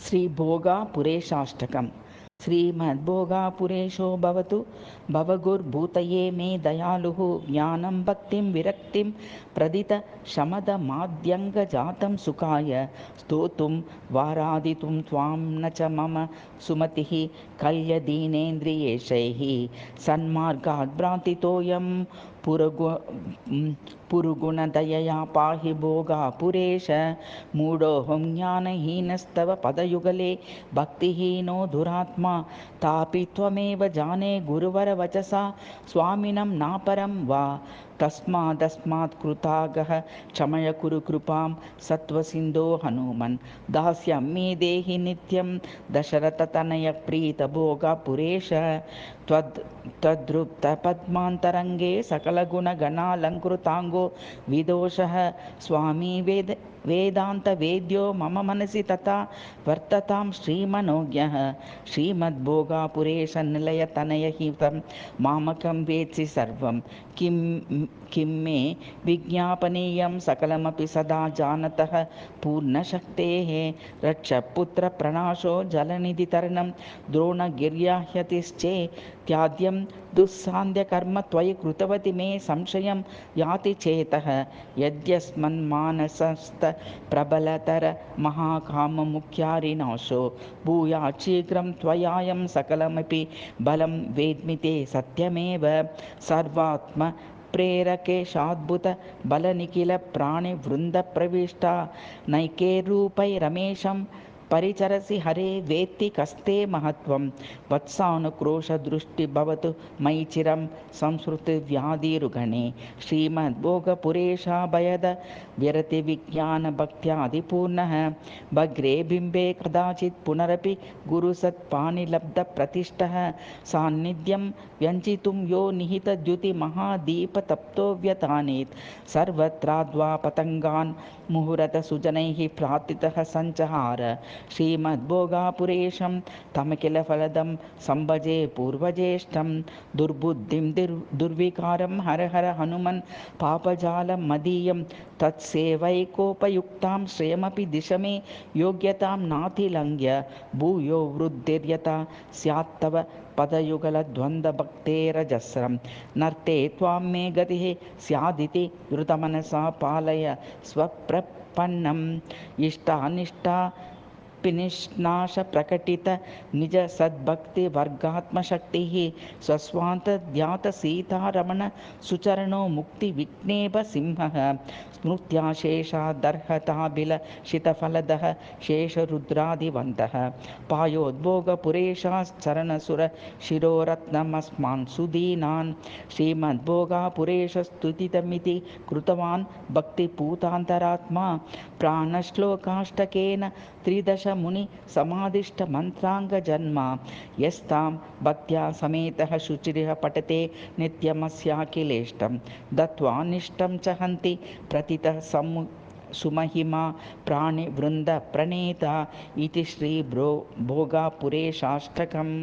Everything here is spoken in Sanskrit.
श्रीभोगापुरेशाष्टकम्। श्रीमद्भोगापुरेशो भवतु भवगुर्भूतये मे दयालुः ज्ञानं भक्तिं विरक्तिं प्रदित शमदमाद्यङ्गजातं सुखाय स्तोतुं वारादितुं त्वां न च मम सुमतिः कल्यदीनेन्द्रियेशैः सन्मार्गात् भ्रान्तितोऽयं पुरुगुणदयया पाहि भोगापुरेश मूढोऽहं ज्ञानहीनस्तव पदयुगले भक्तिहीनो दुरात्मा तापि त्वमेव जाने गुरुवरवचसा स्वामिनं नापरं वा तस्मादस्मात् कृतागः क्षमय कुरु कृपां सत्त्वसिन्धो हनुमन् दास्यं मे देहि नित्यं दशरथतनय प्रीतभोगापुरेश त्वद्रुप्तपद्मान्तरङ्गे सकलगुणगणालङ्कृताङ्गो विदोषः स्वामी वेदान्तवेद्यो मम मनसि तथा वर्ततां श्रीमनोज्ञः श्रीमद्भोगापुरेशनिलयतनयहितं मामकं वेत्सि सर्वं किं मे विज्ञापनीयं सकलमपि सदा जानतः पूर्णशक्तेः रक्षपुत्रप्रणाशो जलनिधितरणं द्रोणगिर्याह्यतिश्चेत्याद्यं दुस्सान्ध्यकर्म त्वयि कृतवति मे संशयं याति चेतः यद्यस्मन्मानसस्तप्रबलतर महाकाममुख्यारिनाशो भूयात् शीघ्रं त्वयायं सकलमपि बलं वेद्मि ते सत्यमेव सर्वात्म प्रेरकेशाद्भुत बलनिखिल प्राणिवृन्दप्रविष्टा नैके रमेशं परिचरसि हरे वेत्ति कस्ते महत्वं वत्सानुक्रोशदृष्टि भवतु मयि चिरं संसृतिव्याधिरुगणे श्रीमद्भोगपुरेशाभयद विरतिविज्ञानभक्त्यादिपूर्णः भग्रे बिम्बे कदाचित् पुनरपि गुरुसत्पाणिलब्धप्रतिष्ठः सान्निध्यं व्यञ्चितुं यो निहितद्युतिमहादीपतप्तो व्यतानेत् सर्वत्राद्वा पतङ्गान् मुहुरतसुजनैः प्रार्थितः सञ्चहार श्रीमद्भोगापुरेशं तमखिलफलदं सम्भजे पूर्वज्येष्ठं दुर्बुद्धिं दुर्विकारं हर हर हनुमन् पापजालं मदीयं तत्सेवैकोपयुक्तां श्रेयमपि दिश मे योग्यतां नातिलङ्घ्य भूयो वृद्धिर्यथा स्यात्तव पदयुगलद्वन्द्वभक्तेरजस्रं नर्ते त्वां मे गतिः स्यादिति द्रुतमनसा पालय स्वप्रपन्नम् इष्टानिष्टा पिनिष्नाशप्रकटित निज सद्भक्तिवर्गात्मशक्तिः स्वस्वान्तध्यातसीतारमण सुचरणो मुक्तिविघ्नेभसिंहः स्मृत्याशेषादर्हताभिलषितफलदः शेषरुद्रादिवन्तः पायोद्भोगपुरेशाश्चरणसुर शिरोरत्नमस्मान् सुदीनान् श्रीमद्भोगापुरेशस्तुतितमिति कृतवान् भक्तिपूतान्तरात्मा प्राणश्लोकाष्टकेन त्रिदश मुनि समादिष्टमन्त्राङ्गजन्मा यस्तां भक्त्या समेतः शुचिरिह पठते नित्यमस्याखिलेष्टं दत्त्वानिष्टं च हन्ति प्रतितः सुमहिमा प्राणिवृन्दप्रणेता इति श्रीभोगापुरेशाष्टकम्।